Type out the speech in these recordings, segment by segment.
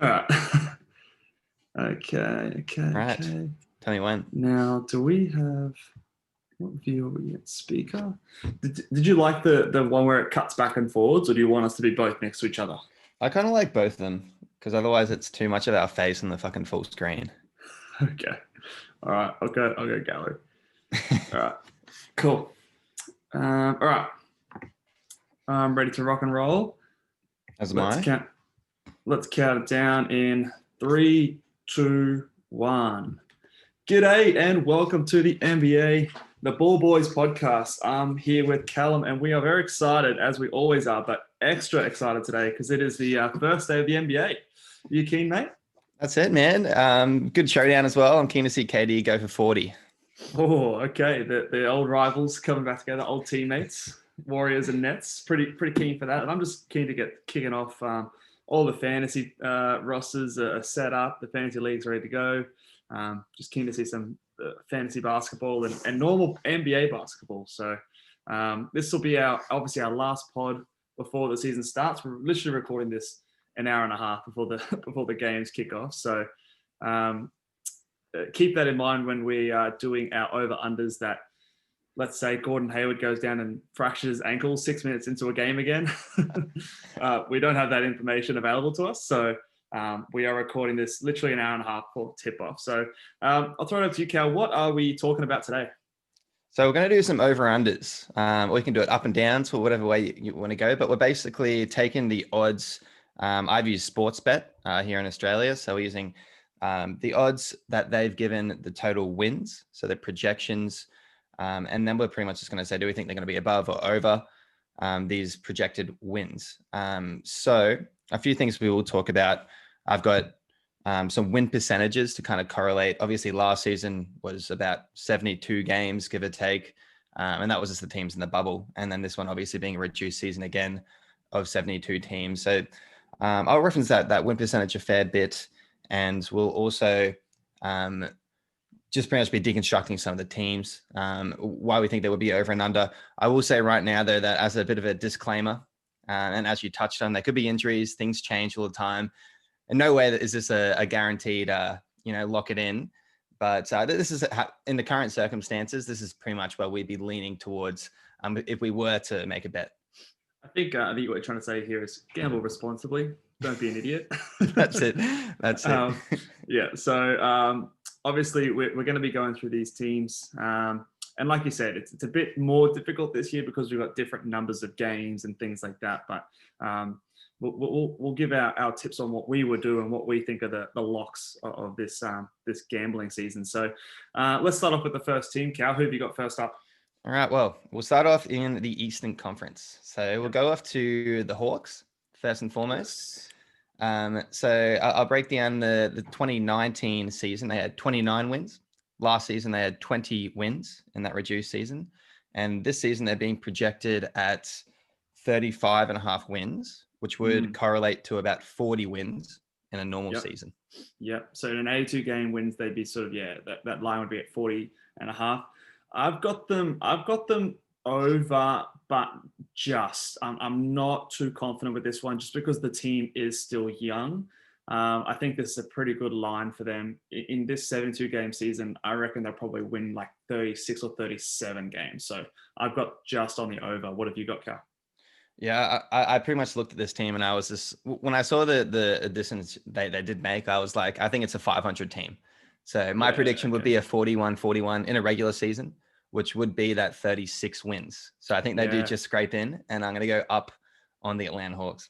All right. Okay. Right. Tell me when. Now, do we have what view are we at? Speaker? Did you like the one where it cuts back and forwards, or do you want us to be both next to each other? I kind of like both of them because otherwise it's too much of our face on the fucking full screen. Okay. All right. I'll go gallery. All right. Cool. All right. I'm ready to rock and roll. As am Let's I. count. Let's count it down in three, two, one. G'day and welcome to the NBA, the Ball Boys podcast. I'm here with Callum, and we are very excited, as we always are, but extra excited today because it is the first day of the NBA. Are you keen, mate? That's it, man. Good showdown as well. I'm keen to see KD go for 40. Oh, okay. The old rivals coming back together, old teammates, Warriors and Nets. Pretty keen for that. And I'm just keen to get kicking off. All the fantasy rosters are set up. The fantasy league's ready to go. Just keen to see some fantasy basketball and normal NBA basketball. So this will be obviously our last pod before the season starts. We're literally recording this an hour and a half before the games kick off. So keep that in mind when we are doing our over-unders that, let's say Gordon Hayward goes down and fractures his ankle 6 minutes into a game again. We don't have that information available to us. So we are recording this literally an hour and a half before tip-off. So I'll throw it over to you, Cal. What are we talking about today? So we're going to do some over-unders. Or you can do it up and down to whatever way you want to go. But we're basically taking the odds. I've used Sportsbet here in Australia. So we're using the odds that they've given the total wins, so the projections, and then we're pretty much just going to say, do we think they're going to be above or over these projected wins? So a few things we will talk about. I've got some win percentages to kind of correlate. Obviously, last season was about 72 games, give or take, and that was just the teams in the bubble. And then this one obviously being a reduced season again of 72 teams. So I'll reference that win percentage a fair bit. And we'll also just pretty much be deconstructing some of the teams, why we think they would be over and under. I will say right now, though, that as a bit of a disclaimer, and as you touched on, there could be injuries, things change all the time. In no way is this a guaranteed, lock it in. But this is, in the current circumstances, this is pretty much where we'd be leaning towards if we were to make a bet. I think what you're trying to say here is gamble responsibly. Don't be an idiot. That's it. Yeah. So obviously we're going to be going through these teams. And like you said, it's a bit more difficult this year because we've got different numbers of games and things like that. But we'll give our tips on what we would do and what we think are the locks of this gambling season. So let's start off with the first team. Cal, who have you got first up? All right. Well, we'll start off in the Eastern Conference. So we'll go off to the Hawks first and foremost. So I'll break down the 2019 season. They had 29 wins. Last season, they had 20 wins in that reduced season. And this season, they're being projected at 35 and a half wins, which would correlate to about 40 wins in a normal season. Yep. So in an 82 game wins, they'd be sort of, that line would be at 40 and a half. I've got them over, but just I'm not too confident with this one just because the team is still young. I think this is a pretty good line for them. In this 72 game season, I reckon they'll probably win like 36 or 37 games. So I've got just on the over. What have you got, Cal? Yeah, I pretty much looked at this team and I was just, when I saw the additions they did make, I was like, I think it's a 500 team. So my prediction would be a 41-41 in a regular season, which would be that 36 wins. So I think they do just scrape in, and I'm going to go up on the Atlanta Hawks.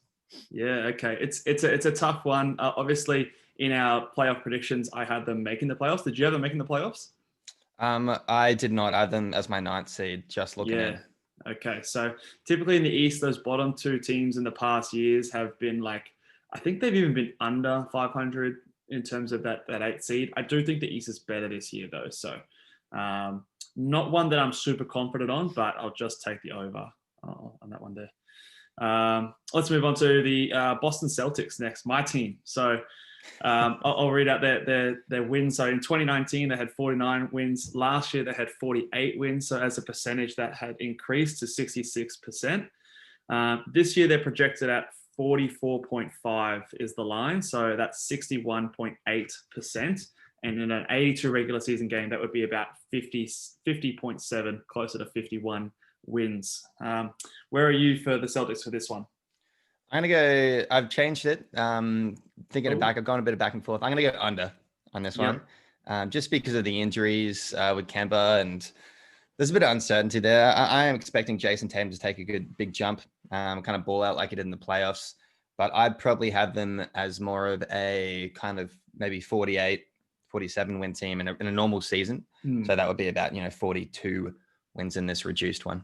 Yeah, okay. It's a tough one. Obviously, in our playoff predictions, I had them making the playoffs. Did you have them making the playoffs? I did not. I had them as my 9th seed, just looking in. Okay. So typically in the East, those bottom two teams in the past years have been like, I think they've even been under 500 in terms of that 8th seed. I do think the East is better this year though. So not one that I'm super confident on, but I'll just take the over on that one there. Let's move on to the Boston Celtics next, my team. So I'll read out their wins. So in 2019, they had 49 wins. Last year, they had 48 wins. So as a percentage, that had increased to 66%. This year, they're projected at 44.5 is the line. So that's 61.8%. And in an 82 regular season game, that would be about 50.7, closer to 51 wins. Where are you for the Celtics for this one? I'm going to go, I've changed it. Thinking it back, I've gone a bit of back and forth. I'm going to go under on this one, just because of the injuries with Kemba, and there's a bit of uncertainty there. I am expecting Jason Tatum to take a good big jump, kind of ball out like he did in the playoffs, but I'd probably have them as more of a kind of maybe 48, 47 win team in a normal season. So that would be about, 42 wins in this reduced one.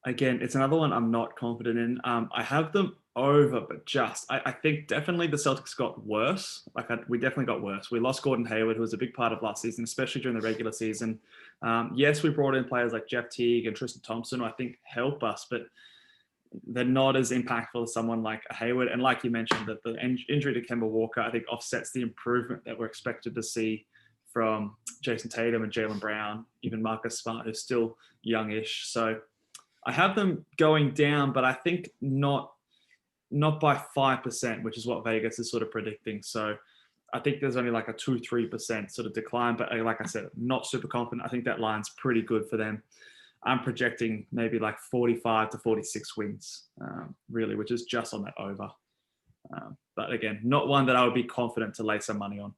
Again, it's another one I'm not confident in. I have them over, but I think definitely the Celtics got worse. We definitely got worse. We lost Gordon Hayward, who was a big part of last season, especially during the regular season. Yes, we brought in players like Jeff Teague and Tristan Thompson, who I think help us, but they're not as impactful as someone like Hayward. And like you mentioned, that the injury to Kemba Walker, I think, offsets the improvement that we're expected to see from Jason Tatum and Jaylen Brown, even Marcus Smart, who's still youngish. So I have them going down, but I think not by 5%, which is what Vegas is sort of predicting. So I think there's only like a 2-3% sort of decline. But like I said, not super confident. I think that line's pretty good for them. I'm projecting maybe like 45 to 46 wins, really, which is just on that over. But again, not one that I would be confident to lay some money on.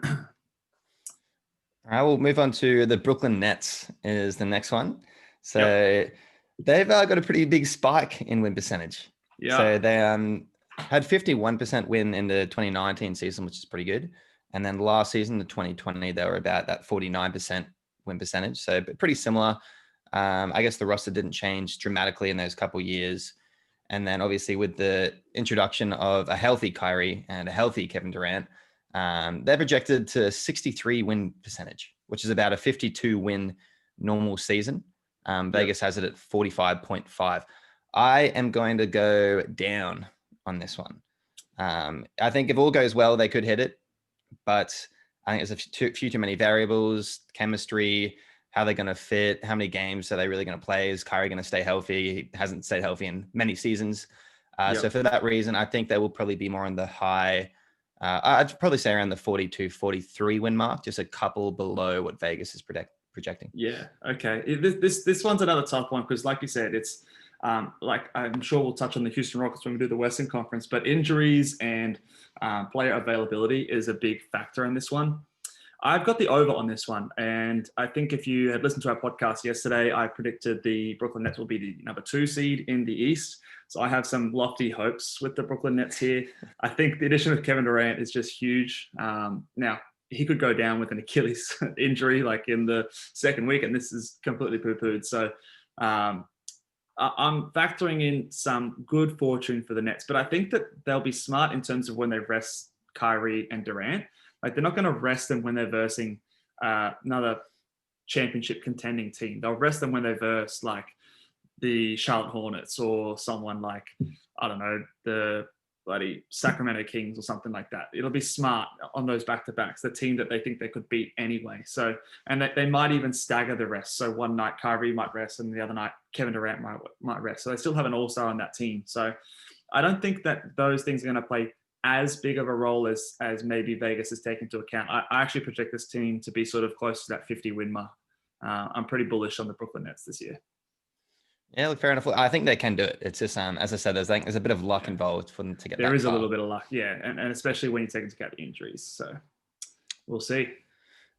All right, we'll move on to the Brooklyn Nets is the next one. So they've got a pretty big spike in win percentage. Yeah. So they had 51% win in the 2019 season, which is pretty good. And then last season, the 2020, they were about that 49% win percentage. So pretty similar. I guess the roster didn't change dramatically in those couple years. And then obviously with the introduction of a healthy Kyrie and a healthy Kevin Durant, they're projected to 63 win percentage, which is about a 52 win normal season. Vegas has it at 45.5. I am going to go down on this one. I think if all goes well, they could hit it, but I think there's a few too many variables, chemistry, how they're going to fit, how many games are they really going to play? Is Kyrie going to stay healthy? He hasn't stayed healthy in many seasons. So for that reason, I think they will probably be more on the high. I'd probably say around the 42, 43 win mark, just a couple below what Vegas is projecting. Yeah. Okay. This one's another tough one because, like you said, it's like I'm sure we'll touch on the Houston Rockets when we do the Western Conference, but injuries and player availability is a big factor in this one. I've got the over on this one. And I think if you had listened to our podcast yesterday, I predicted the Brooklyn Nets will be the number 2 seed in the East. So I have some lofty hopes with the Brooklyn Nets here. I think the addition of Kevin Durant is just huge. Now, he could go down with an Achilles injury like in the second week, and this is completely poo-pooed. So I'm factoring in some good fortune for the Nets, but I think that they'll be smart in terms of when they rest Kyrie and Durant. Like they're not going to rest them when they're versing another championship contending team. They'll rest them when they verse like the Charlotte Hornets or someone like, I don't know, the bloody Sacramento Kings or something like that. It'll be smart on those back-to-backs, the team that they think they could beat anyway. So, and they might even stagger the rest. So one night Kyrie might rest and the other night Kevin Durant might rest. So they still have an all-star on that team. So I don't think that those things are going to play as big of a role as maybe Vegas is taking into account. I actually project this team to be sort of close to that 50 win mark. I'm pretty bullish on the Brooklyn Nets this year. Yeah, look, fair enough. I think they can do it. It's just, as I said, there's a bit of luck involved for them to get there is far. A little bit of luck, yeah. And especially when you take into account the injuries. So we'll see.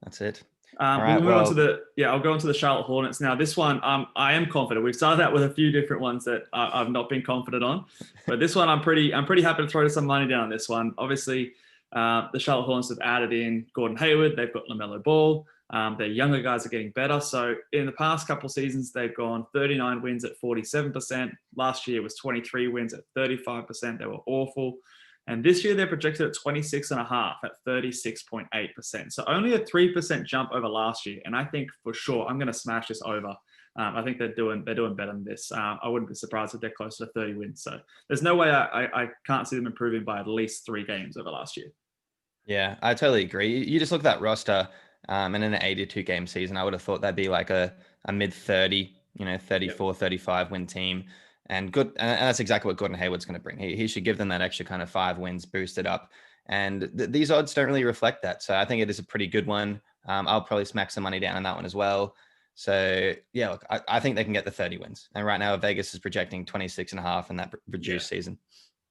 That's it. I'll go on to the Charlotte Hornets. Now, this one, I am confident. We've started out with a few different ones that I've not been confident on. But this one, I'm pretty happy to throw some money down on this one. Obviously, the Charlotte Hornets have added in Gordon Hayward. They've got LaMelo Ball. Their younger guys are getting better. So in the past couple of seasons, they've gone 39 wins at 47%. Last year was 23 wins at 35%. They were awful. And this year they're projected at 26.5 at 36.8%. So only a 3% jump over last year. And I think for sure I'm going to smash this over. I think they're doing better than this. I wouldn't be surprised if they're close to 30 wins. So there's no way I can't see them improving by at least 3 games over last year. Yeah, I totally agree. You just look at that roster. And in an 82 game season, I would have thought that'd be like a mid 30, 34, 35 win team. and good. And that's exactly what Gordon Hayward's going to bring. He should give them that extra kind of 5 wins, boosted up. And these odds don't really reflect that. So I think it is a pretty good one. I'll probably smack some money down on that one as well. So yeah, look, I think they can get the 30 wins. And right now Vegas is projecting 26.5 in that reduced season.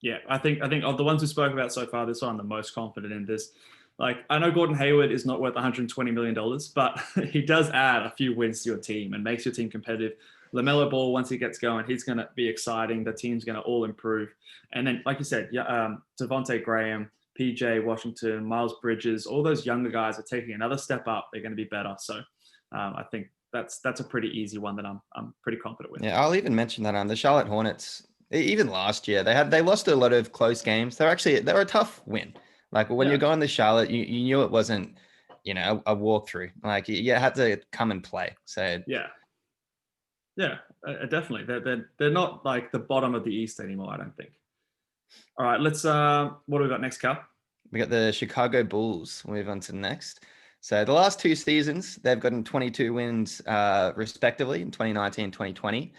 Yeah, I think of the ones we spoke about so far, this one I'm the most confident in. This, like, I know Gordon Hayward is not worth $120 million, but he does add a few wins to your team and makes your team competitive. LaMelo Ball, once he gets going, he's going to be exciting. The team's going to all improve. And then, like you said, Devontae Graham, PJ Washington, Miles Bridges, all those younger guys are taking another step up. They're going to be better. So I think that's a pretty easy one that I'm pretty confident with. Yeah, I'll even mention that the Charlotte Hornets, even last year, they lost a lot of close games. They were a tough win. Like when you're going to Charlotte, you knew it wasn't, a walkthrough. Like you had to come and play. So yeah, definitely. They're not like the bottom of the East anymore, I don't think. All right, let's. What do we got next, Cal? We got the Chicago Bulls. We'll move on to the next. So the last 2 seasons, they've gotten 22 wins respectively in 2019, 2020.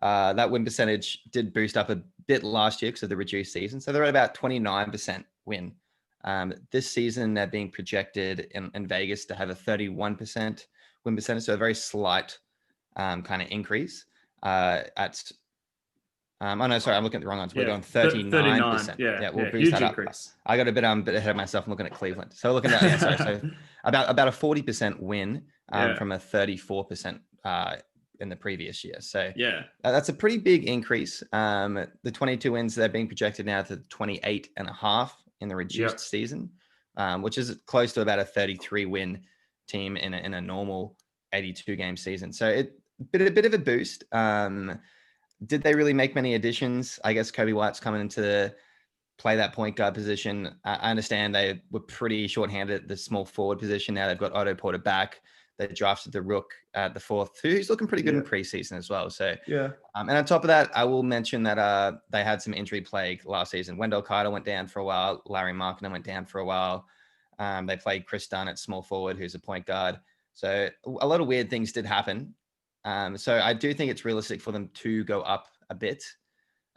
That win percentage did boost up a bit last year because of the reduced season. So they're at about 29% win. This season, they're being projected in Vegas to have a 31% win percentage. So a very slight kind of increase oh no, sorry, I'm looking at the wrong ones. We're going 39%. We'll boost that up. Increase. I got a bit ahead of myself. I'm looking at Cleveland. So looking at so about a 40% win from a 34% in the previous year. So that's a pretty big increase. The 22 wins, they're being projected now to 28.5 in the reduced season, which is close to about a 33 win team in a normal 82 game season. So a bit of a boost. Did they really make many additions? I guess Kobe White's coming into play that point guard position. I understand they were pretty shorthanded at the small forward position. Now they've got Otto Porter back. They drafted the Rook at the 4th, who's looking pretty good in preseason as well. So and on top of that, I will mention that they had some injury plague last season. Wendell Carter went down for a while. Larry Markkinen went down for a while. They played Chris Dunn at small forward, who's a point guard. So a lot of weird things did happen. So I do think it's realistic for them to go up a bit.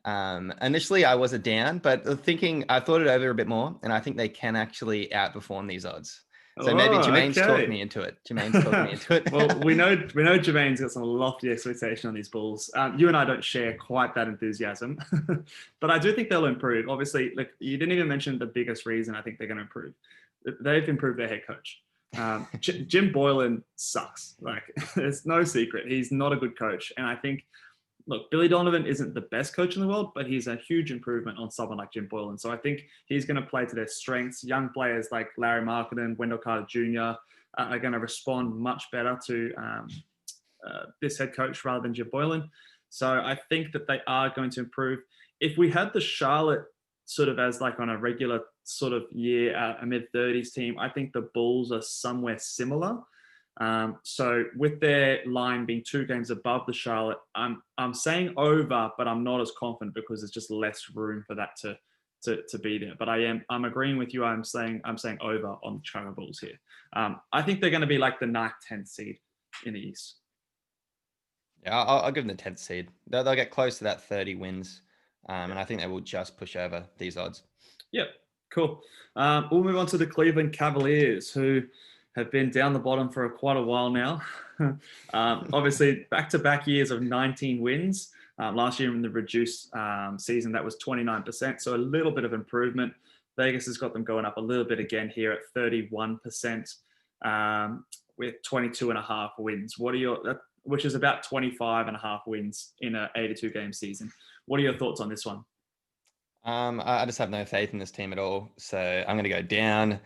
Initially, I was down, but I thought it over a bit more, and I think they can actually outperform these odds. So maybe Jermaine's talked me into it. Well, we know Jermaine's got some lofty expectation on these Bulls. You and I don't share quite that enthusiasm, but I do think they'll improve. Obviously, look, you didn't even mention the biggest reason I think they're going to improve. They've improved their head coach. Jim Boylen sucks. Like, it's no secret. He's not a good coach. And I think, look, Billy Donovan isn't the best coach in the world, but he's a huge improvement on someone like Jim Boylen. So I think he's going to play to their strengths. Young players like Larry Markkinen, Wendell Carter Jr. Are going to respond much better to this head coach rather than Jim Boylen. So I think that they are going to improve. If we had the Charlotte sort of as like on a regular sort of year, a mid-30s team, I think the Bulls are somewhere similar. So with their line being 2 games above the Charlotte, I'm saying over, but I'm not as confident because there's just less room for that to be there. But I'm agreeing with you. I'm saying over on the Chicago Bulls here. I think they're going to be like the 9th, 10th seed in the East. Yeah, I'll give them the 10th seed. They'll get close to that 30 wins. And I think they will just push over these odds. Yep, cool. We'll move on to the Cleveland Cavaliers, who have been down the bottom for quite a while now. Obviously, back-to-back years of 19 wins. Last year in the reduced season, that was 29%, so a little bit of improvement. Vegas has got them going up a little bit again here at 31% with 22.5 wins. Which is about 25.5 wins in an 82-game season. What are your thoughts on this one? I just have no faith in this team at all. So I'm going to go down.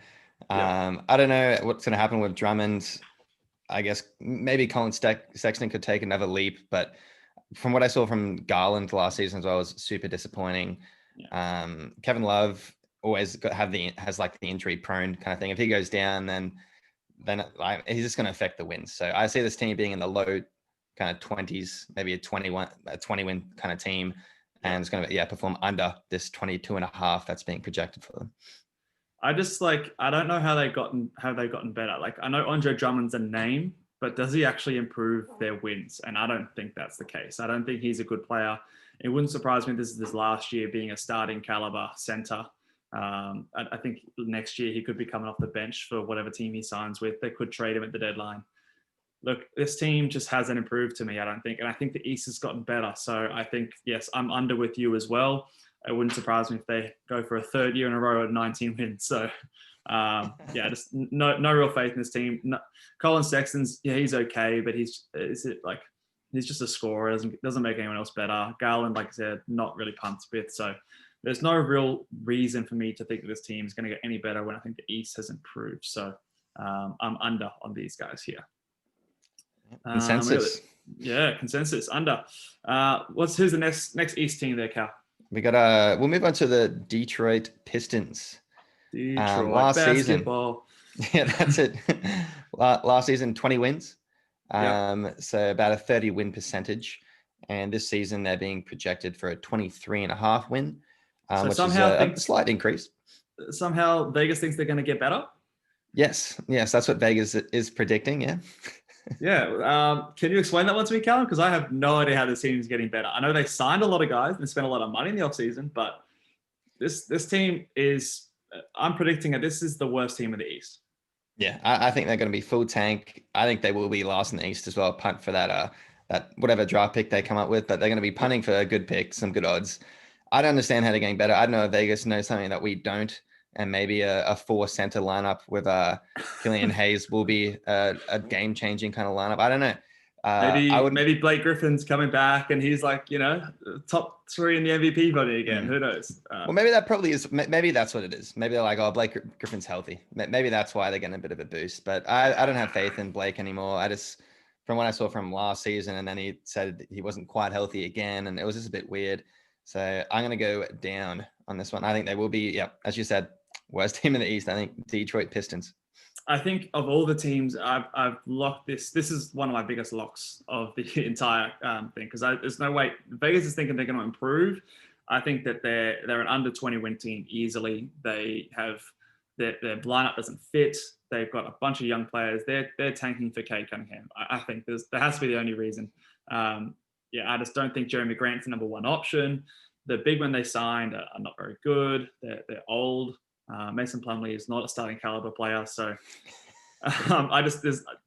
I don't know what's going to happen with Drummond. I guess maybe Colin Sexton could take another leap, but from what I saw from Garland last season as well, was super disappointing. Kevin Love always has like the injury prone kind of thing. If he goes down, then he's just going to affect the wins. So I see this team being in the low kind of 20s, maybe a 20 win kind of team. And it's going to perform under this 22.5 that's being projected for them. I don't know how they've gotten better. Like, I know Andre Drummond's a name, but does he actually improve their wins? And I don't think that's the case. I don't think he's a good player. it wouldn't surprise me if this is his last year being a starting caliber center. I think next year he could be coming off the bench for whatever team he signs with. They could trade him at the deadline. Look, this team just hasn't improved to me, I don't think. And I think the East has gotten better. So I think, yes, I'm under with you as well. It wouldn't surprise me if they go for a third year in a row at 19 wins. So, just no real faith in this team. No, Colin Sexton's, he's okay, but he's just a scorer. Doesn't make anyone else better. Garland, like I said, not really pumped with. So there's no real reason for me to think that this team is going to get any better when I think the East has improved. So I'm under on these guys here. Consensus. Consensus under. Who's the next East team there, Cal? We'll move on to the Detroit Pistons. Detroit last basketball. Season. Yeah, that's it. Last season, 20 wins. So about a 30 win percentage. And this season they're being projected for a 23.5 win, which is a slight increase. Somehow Vegas thinks they're going to get better. Yes, that's what Vegas is predicting. Yeah. Can you explain that one to me, Callum? Because I have no idea how this team is getting better. I know they signed a lot of guys and spent a lot of money in the offseason, but this team is, I'm predicting that this is the worst team in the East. Yeah, I think they're going to be full tank. I think they will be last in the East as well, punt for that whatever draft pick they come up with, but they're going to be punting for a good pick, some good odds. I don't understand how they're getting better. I don't know if Vegas knows something that we don't, and maybe a 4 center lineup with Killian Hayes will be a game-changing kind of lineup. I don't know. Maybe Blake Griffin's coming back and he's like, top 3 in the MVP voting again. Who knows? Well, maybe that probably is. Maybe that's what it is. Maybe they're like, oh, Blake Griffin's healthy. Maybe that's why they're getting a bit of a boost. But I don't have faith in Blake anymore. From what I saw from last season, and then he said he wasn't quite healthy again, and it was just a bit weird. So I'm going to go down on this one. I think they will be, as you said, worst team in the East. I think Detroit Pistons. I think of all the teams, I've locked this. This is one of my biggest locks of the entire thing, because there's no way Vegas is thinking they're going to improve. I think that they're an under 20 win team easily. They have their lineup doesn't fit. They've got a bunch of young players. They're tanking for Cade Cunningham. I think there has to be the only reason. I just don't think Jeremy Grant's the number one option. The big men they signed are not very good. They're old. Mason Plumlee is not a starting caliber player, so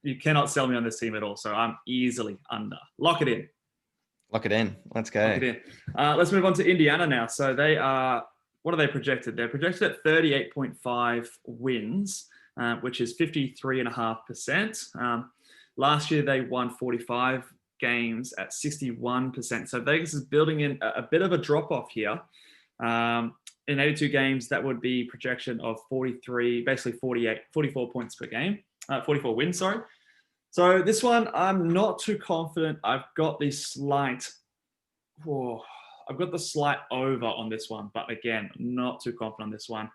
you cannot sell me on this team at all. So I'm easily under. Lock it in. Let's go. Lock it in. Let's move on to Indiana now. So they are, what are they projected? They're projected at 38.5 wins, which is 53.5%. Last year they won 45 games at 61%. So Vegas is building in a bit of a drop off here. In 82 games, that would be projection of 44 points per game, 44 wins, sorry. So this one, I'm not too confident. I've got the slight over on this one, but again, not too confident on this one.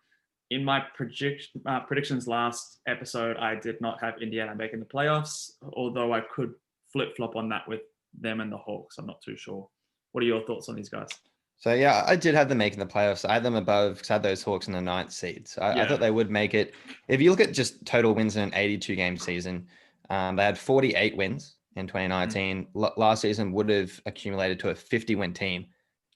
In my predictions last episode, I did not have Indiana making the playoffs, although I could flip-flop on that with them and the Hawks. I'm not too sure. What are your thoughts on these guys? So, I did have them making the playoffs. I had them above because I had those Hawks in the 9th seed. So I thought they would make it. If you look at just total wins in an 82-game season, they had 48 wins in 2019. Last season would have accumulated to a 50-win team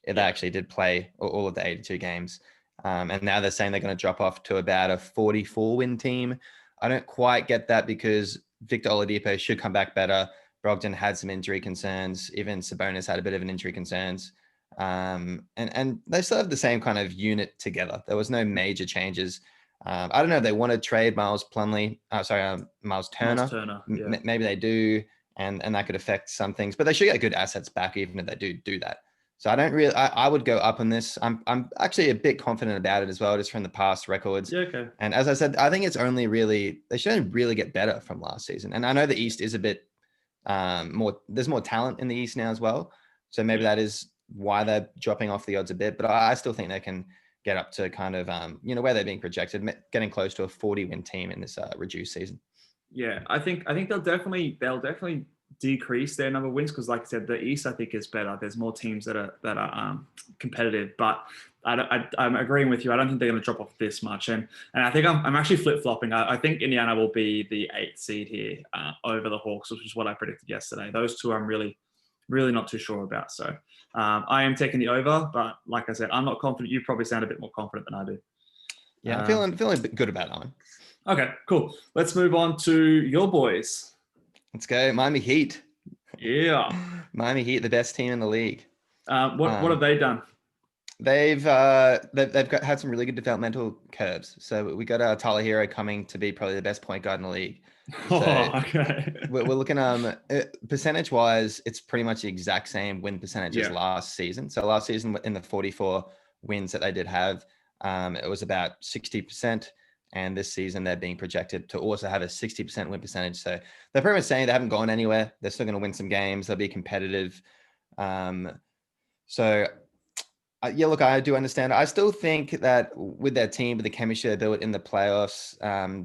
if they actually did play all of the 82 games. And now they're saying they're going to drop off to about a 44-win team. I don't quite get that because Victor Oladipo should come back better. Brogdon had some injury concerns. Even Sabonis had a bit of an injury concerns. And they still have the same kind of unit together. There was no major changes. I don't know if they want to trade Miles Turner. Miles Turner, yeah. Maybe they do, and that could affect some things. But they should get good assets back, even if they do that. So I would go up on this. I'm actually a bit confident about it as well, just from the past records. Yeah, okay. And as I said, I think it's only they should really get better from last season. And I know the East is a bit more. There's more talent in the East now as well. So maybe that is why they're dropping off the odds a bit, but I still think they can get up to kind of, where they're being projected, getting close to a 40-win team in this reduced season. Yeah, I think they'll definitely decrease their number of wins because, like I said, the East I think is better. There's more teams that are competitive, but I'm agreeing with you. I don't think they're going to drop off this much, and I think I'm actually flip flopping. I think Indiana will be the 8th seed here over the Hawks, which is what I predicted yesterday. Those two I'm really really not too sure about. So I am taking the over, but like I said, I'm not confident. You probably sound a bit more confident than I do. Yeah, I'm feeling a bit good about that one. Okay, cool. Let's move on to your boys. Let's go Miami Heat. Yeah. Miami Heat, the best team in the league. What have they done? They've had some really good developmental curves. So we got Tyler Hero coming to be probably the best point guard in the league. So Okay. we're looking percentage wise, it's pretty much the exact same win percentage as Yeah. last season. So last season in the 44 wins that they did have, it was about 60%. And this season they're being projected to also have a 60% win percentage. So they're pretty much saying they haven't gone anywhere. They're still going to win some games. They'll be competitive. So yeah, look, I do understand. I still think that with their team, with the chemistry they built in the playoffs,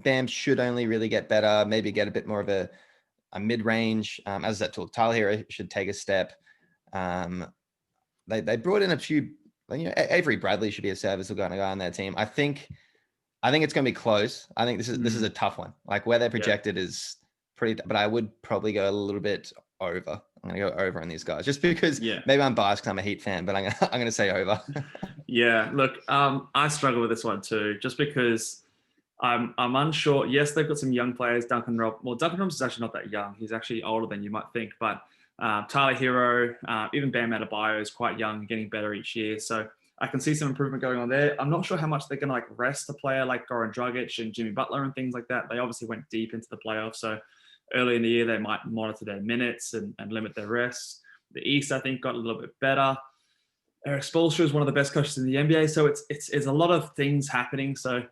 Bam should only really get better, maybe get a bit more of a mid-range. As that tool, Tyler Hero should take a step. They brought in a few, Avery Bradley should be a serviceable guy on their team. I think it's going to be close. I think this is a tough one. Like where they're projected is pretty, but I would probably go a little bit over. I'm going to go over on these guys just because maybe I'm biased because I'm a Heat fan, but I'm going to say over. Yeah, look, I struggle with this one too, just because I'm unsure. Yes, they've got some young players. Duncan Robinson is actually not that young. He's actually older than you might think. But Tyler Hero, even Bam Adebayo is quite young, getting better each year. So I can see some improvement going on there. I'm not sure how much they're going to like rest a player like Goran Dragic and Jimmy Butler and things like that. They obviously went deep into the playoffs. So early in the year, they might monitor their minutes and limit their rests. The East, I think, got a little bit better. Eric Spoelstra is one of the best coaches in the NBA. So it's a lot of things happening. So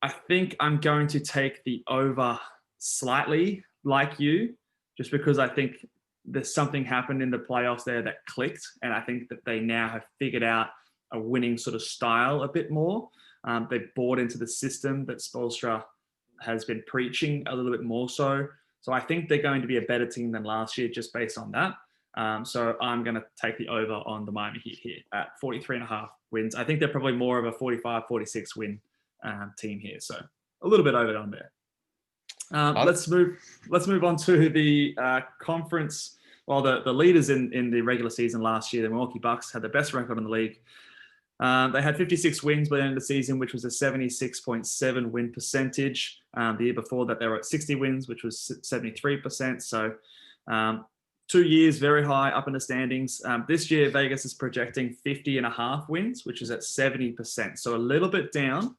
I think I'm going to take the over slightly like you, just because I think there's something happened in the playoffs there that clicked. And I think that they now have figured out a winning sort of style a bit more. They bought into the system that Spoelstra has been preaching a little bit more so. So I think they're going to be a better team than last year just based on that. So I'm going to take the over on the Miami Heat here at 43.5 wins. I think they're probably more of a 45, 46 win team here. So a little bit over on there. Let's move on to the conference. Well, the leaders in the regular season last year, the Milwaukee Bucks, had the best record in the league. They had 56 wins by the end of the season, which was a 76.7 win percentage. The year before that, they were at 60 wins, which was 73%. So 2 years, very high up in the standings. This year, Vegas is projecting 50.5 wins, which is at 70%. So a little bit down.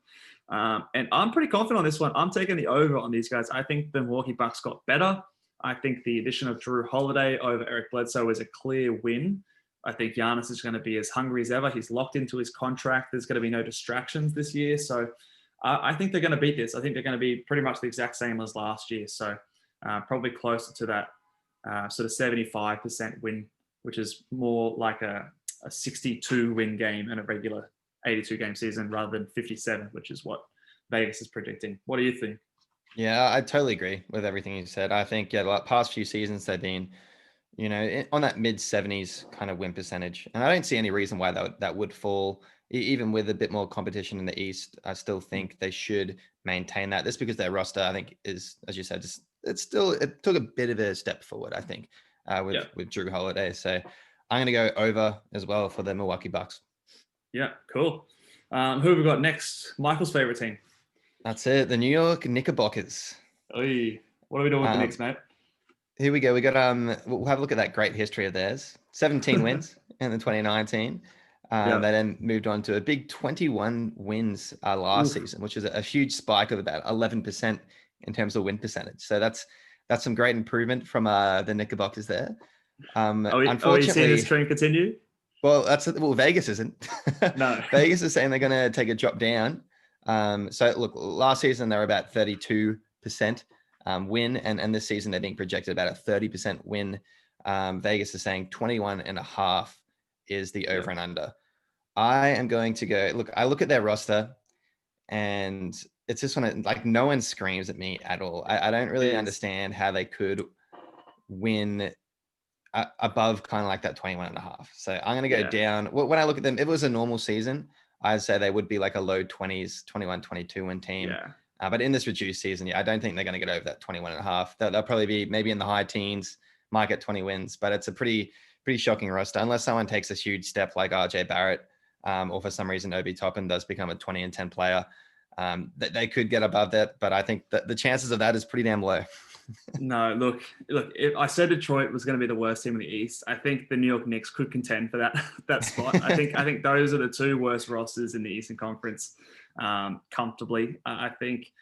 And I'm pretty confident on this one. I'm taking the over on these guys. I think the Milwaukee Bucks got better. I think the addition of Drew Holiday over Eric Bledsoe is a clear win. I think Giannis is going to be as hungry as ever. He's locked into his contract. There's going to be no distractions this year. So I think they're going to beat this. I think they're going to be pretty much the exact same as last year. So probably closer to that sort of 75% win, which is more like a 62 win game in a regular 82 game season rather than 57, which is what Vegas is predicting. What do you think? Yeah, I totally agree with everything you said. I think, the past few seasons they've been, on that mid 70s kind of win percentage. And I don't see any reason why that would fall. Even with a bit more competition in the East, I still think they should maintain that. Just because their roster, I think, is, as you said, it took a bit of a step forward, I think, with Drew Holiday. So I'm going to go over as well for the Milwaukee Bucks. Yeah, cool. Who have we got next? Michael's favorite team. That's it. The New York Knickerbockers. Oy. What are we doing with the Knicks, mate? Here we go. We got we'll have a look at that great history of theirs. 17 wins in the 2019. They then moved on to a big 21 wins last season, which is a huge spike of about 11% in terms of win percentage. So that's some great improvement from the Knickerbockers there. Unfortunately, are we seeing this trend continue? Well, Vegas isn't. No. Vegas is saying they're going to take a drop down. So look, last season they were about 32% win, and this season they're being projected about a 30% win. Vegas is saying 21.5 is the over and under. I am going to go, look, I look at their roster and it's just like no one screams at me at all. I don't really understand how they could win above kind of like that 21.5. So I'm going to go down. When I look at them, if it was a normal season, I'd say they would be like a low 20s, 21, 22 win team. But in this reduced season, I don't think they're going to get over that 21.5. They'll probably be maybe in the high teens, might get 20 wins, but it's a pretty shocking roster unless someone takes a huge step like RJ Barrett, or for some reason Obi Toppin does become a 20-10 player. They could get above that, but I think that the chances of that is pretty damn low. No, look. If I said Detroit was going to be the worst team in the East, I think the New York Knicks could contend for that spot. I think those are the two worst rosters in the Eastern Conference, comfortably. I think,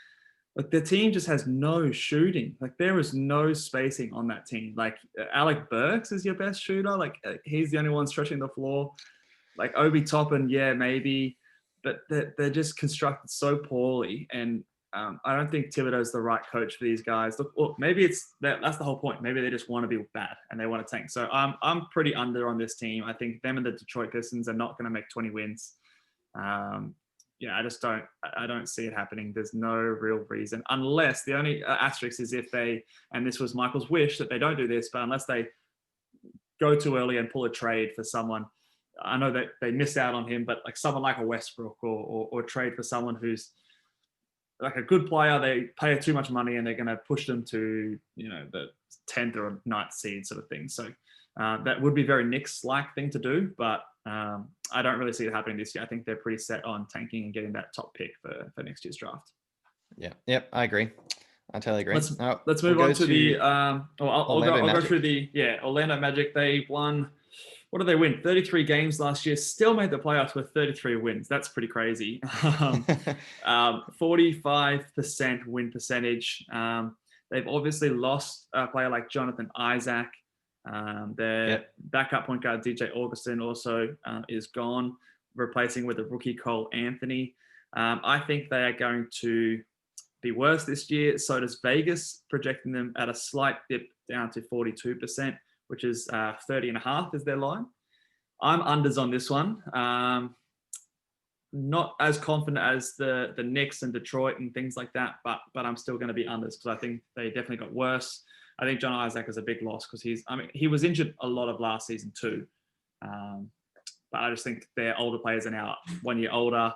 like, the team just has no shooting. Like, there is no spacing on that team. Like, Alec Burks is your best shooter. Like, he's the only one stretching the floor. Like, Obi Toppin, yeah, maybe, but they're just constructed so poorly. And I don't think Thibodeau's the right coach for these guys. Look, maybe that's the whole point. Maybe they just want to be bad and they want to tank. So I'm pretty under on this team. I think them and the Detroit Pistons are not going to make 20 wins. I don't see it happening. There's no real reason, unless the only asterisk is if they, and this was Michael's wish that they don't do this, but unless they go too early and pull a trade for someone. I know that they missed out on him, but like someone like a Westbrook or trade for someone who's like a good player, they pay too much money and they're going to push them to, the 10th or 9th seed sort of thing. So that would be very Knicks-like thing to do, but I don't really see it happening this year. I think they're pretty set on tanking and getting that top pick for next year's draft. Yeah. Yep. I agree. I totally agree. Let's move on to the. I'll go through the Orlando Magic. They won. What did they win? 33 games last year. Still made the playoffs with 33 wins. That's pretty crazy. 45% win percentage. They've obviously lost a player like Jonathan Isaac. Their backup point guard DJ Augustin also is gone, replacing with a rookie Cole Anthony. I think they are going to be worse this year. So does Vegas, projecting them at a slight dip down to 42%, which is 30.5 is their line. I'm unders on this one. Not as confident as the Knicks and Detroit and things like that, but I'm still going to be unders because I think they definitely got worse. I think John Isaac is a big loss because he was injured a lot of last season too. But I just think their older players are now 1 year older.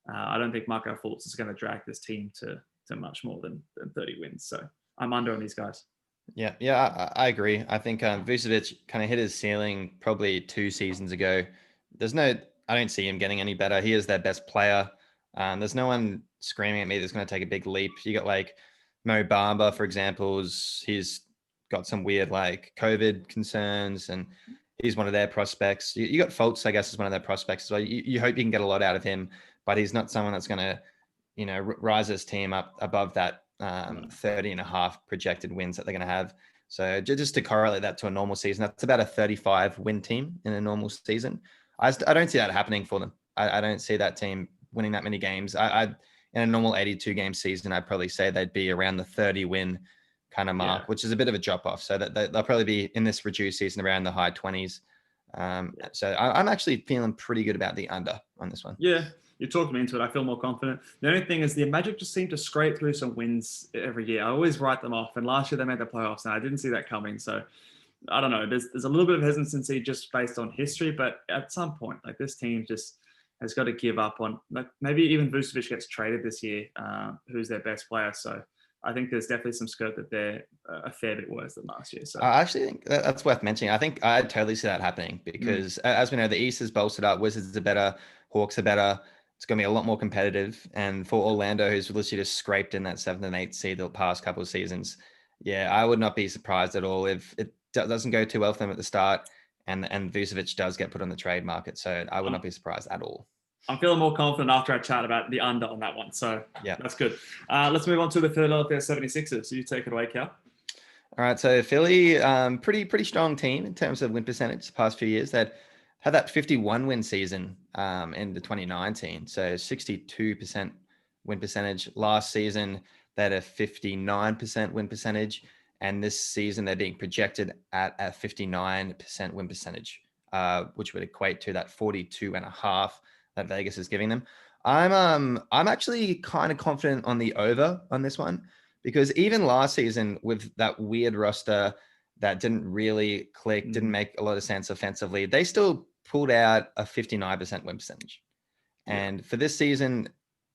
I don't think Marco Fultz is going to drag this team to much more than 30 wins. So I'm under on these guys. Yeah, I agree. I think Vucevic kind of hit his ceiling probably 2 seasons ago. I don't see him getting any better. He is their best player. There's no one screaming at me that's going to take a big leap. You got like Mo Bamba, for example. He's got some weird like COVID concerns, and he's one of their prospects. You got Fultz, I guess, is one of their prospects as well. You hope you can get a lot out of him, but he's not someone that's going to, rise his team up above that 30.5 projected wins that they're going to have. So just to correlate that to a normal season, that's about a 35 win team in a normal season. I don't see that happening for them. I don't see that team winning that many games. In a normal 82 game season, I'd probably say they'd be around the 30 win kind of mark, which is a bit of a drop off. So that they'll probably be in this reduced season around the high 20s. So I'm actually feeling pretty good about the under on this one. Yeah. You talked me into it. I feel more confident. The only thing is the Magic just seem to scrape through some wins every year. I always write them off. And last year they made the playoffs and I didn't see that coming. So I don't know. There's a little bit of hesitancy just based on history, but at some point, like, this team just has got to give up on, like, maybe even Vucevic gets traded this year, who's their best player. So I think there's definitely some scope that they're a fair bit worse than last year. So I actually think that's worth mentioning. I think I totally see that happening because as we know, the East is bolstered up. Wizards are better. Hawks are better. It's going to be a lot more competitive. And for Orlando, who's literally just scraped in that 7th and 8th seed the past couple of seasons, I would not be surprised at all if it doesn't go too well for them at the start and Vucevic does get put on the trade market. So I would not be surprised at all. I'm feeling more confident after I chat about the under on that one. So that's good. Let's move on to the Philadelphia 76ers. So you take it away, Cal. All right. So Philly, pretty strong team in terms of win percentage the past few years. That had that 51 win season in the 2019. So 62% win percentage. Last season, they had a 59% win percentage. And this season, they're being projected at a 59% win percentage, which would equate to that 42.5 that Vegas is giving them. I'm actually kind of confident on the over on this one because even last season with that weird roster that didn't really click, didn't make a lot of sense offensively, they still pulled out a 59% win percentage. And for this season,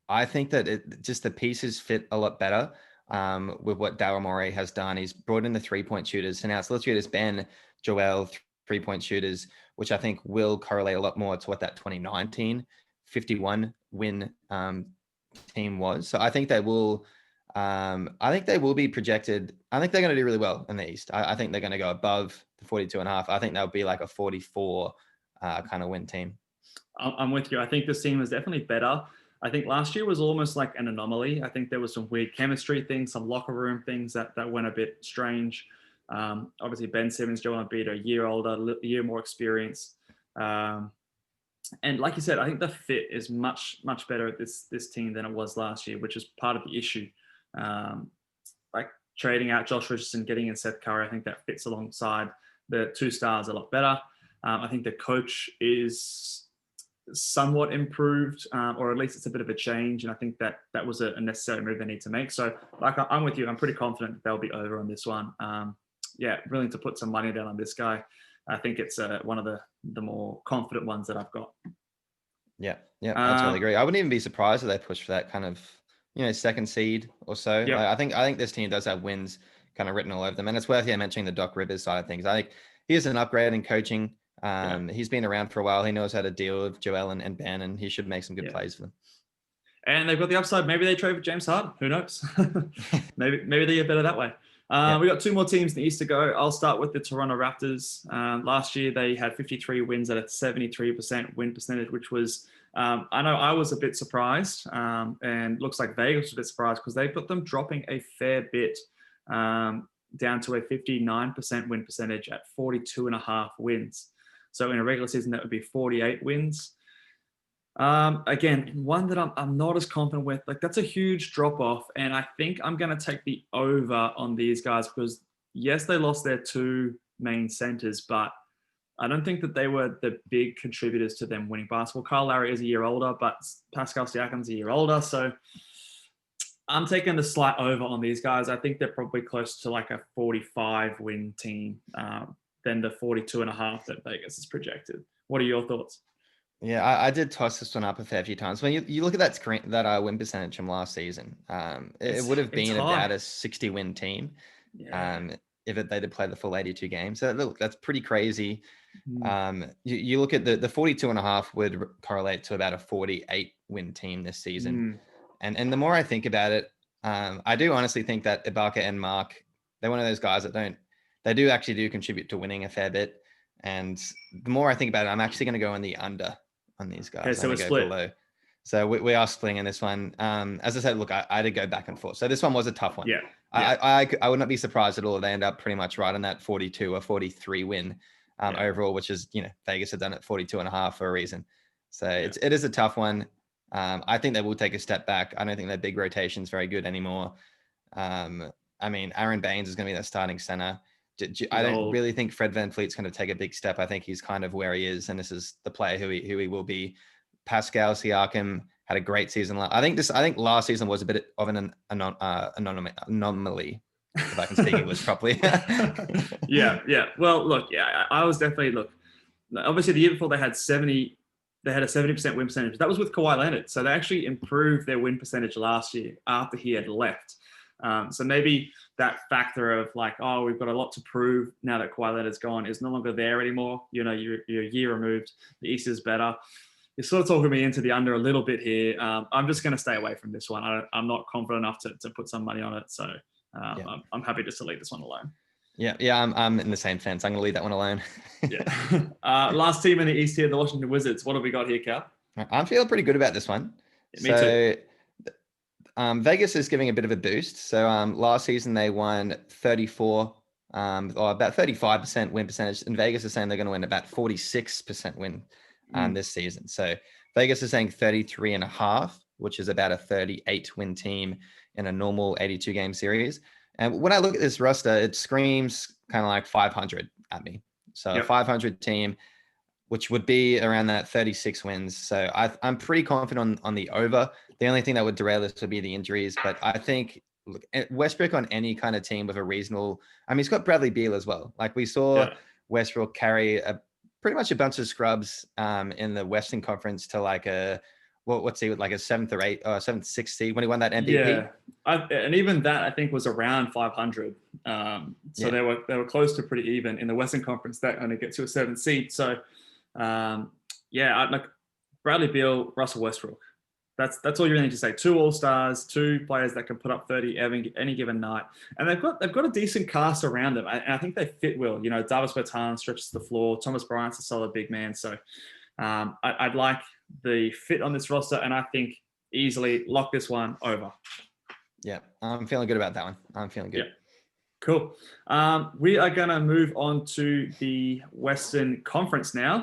I think that just the pieces fit a lot better. with what Daryl Morey has done. He's brought in the 3-point shooters. So now it's literally just Ben, Joel, 3-point shooters, which I think will correlate a lot more to what that 2019 51 win team was. So I think they will. I think they will be projected. I think they're going to do really well in the East. I think they're going to go above the 42.5. I think they'll be like a 44 kind of win team. I'm with you. I think this team is definitely better. I think last year was almost like an anomaly. I think there was some weird chemistry things, some locker room things that went a bit strange. Obviously, Ben Simmons, Joel Embiid are a year older, a year more experience. And like you said, I think the fit is much better at this team than it was last year, which is part of the issue. Like trading out Josh Richardson, getting in Seth Curry, I think that fits alongside the two stars a lot better. I think the coach is somewhat improved, or at least it's a bit of a change. And I think that was a necessary move they need to make. So, like, I'm with you. I'm pretty confident that they'll be over on this one. Yeah, willing to put some money down on this guy. I think it's one of the more confident ones that I've got. Yeah, that's really great. I wouldn't even be surprised if they push for that kind of, second seed or so. Yep. I think this team does have wins kind of written all over them, and it's worth mentioning the Doc Rivers side of things. I think he is an upgrade in coaching. He's been around for a while. He knows how to deal with Joel and Ben, and he should make some good plays for them. And they've got the upside. Maybe they trade for James Harden. Who knows? maybe they get better that way. We got two more teams in the East to go. I'll start with the Toronto Raptors. Last year, they had 53 wins at a 73% win percentage, which was, I know I was a bit surprised, and looks like Vegas was a bit surprised because they put them dropping a fair bit, down to a 59% win percentage at 42.5 wins. So in a regular season, that would be 48 wins. Again, one that I'm not as confident with. Like, that's a huge drop off, and I think I'm going to take the over on these guys because yes, they lost their two main centers, but I don't think that they were the big contributors to them winning basketball. Kyle Lowry is a year older, but Pascal Siakam's a year older, so I'm taking the slight over on these guys. I think they're probably close to like a 45 win team than the 42.5 that Vegas is projected. What are your thoughts? Yeah, I did toss this one up a fair few times. When you look at that win percentage from last season, it would have been about a 60 win team, if they did play the full 82 games. So look, that's pretty crazy. You look at the 42.5 would correlate to about a 48 win team this season. And the more I think about it, I do honestly think that Ibaka and Mark, they're one of those guys that they do actually contribute to winning a fair bit. And the more I think about it, I'm actually going to go on the under on these guys. Okay, so we're split. Below. So we are splitting in this one. As I said, look, I did go back and forth. So this one was a tough one. Yeah. I would not be surprised at all if they end up pretty much right on that 42 or 43 win overall, which is, Vegas had done it 42.5 for a reason. So it is a tough one. I think they will take a step back. I don't think their big rotation is very good anymore. I mean, Aaron Baines is going to be their starting center. I don't really think Fred VanVleet's going to take a big step. I think he's kind of where he is, and this is the player who he will be. Pascal Siakam had a great season. I think last season was a bit of an anomaly, if I can speak English properly. Yeah. Well, look, I was definitely obviously the year before they had a 70% win percentage. That was with Kawhi Leonard, so they actually improved their win percentage last year after he had left. So maybe that factor of like, oh, we've got a lot to prove now that Kawhi Leonard's gone is no longer there anymore. You're a year removed. The East is better. You're sort of talking me into the under a little bit here. I'm just going to stay away from this one. I'm not confident enough to put some money on it. So I'm happy just to leave this one alone. Yeah, I'm in the same fence. I'm going to leave that one alone. Last team in the East here, the Washington Wizards. What have we got here, Cal? I'm feeling pretty good about this one. Me too. Vegas is giving a bit of a boost. So last season they won 34, or about 35% win percentage. And Vegas is saying they're going to win about 46% win this season. So Vegas is saying 33.5, which is about a 38 win team in a normal 82 game series. And when I look at this roster, it screams kind of like 500 at me. So a 500 team, which would be around that 36 wins. So I'm pretty confident on the over. The only thing that would derail this would be the injuries. But I think, look, Westbrook on any kind of team with a reasonable, he's got Bradley Beal as well. Like we saw Westbrook carry pretty much a bunch of scrubs in the Western Conference to like a, what's he, like a 7th or 8th or 7th, 6th seed when he won that MVP. And even that I think was around 500. So they were close to pretty even. In the Western Conference, that only gets you a 7th seed. So like Bradley Beal, Russell Westbrook. That's all you really need to say. 2 All-Stars, 2 players that can put up 30 any given night, and they've got a decent cast around them. And I think they fit well. You know, Davis Bertans stretches the floor. Thomas Bryant's a solid big man. So I'd like the fit on this roster, and I think easily lock this one over. Yeah, I'm feeling good about that one. I'm feeling good. Yeah. Cool. We are going to move on to the Western Conference now.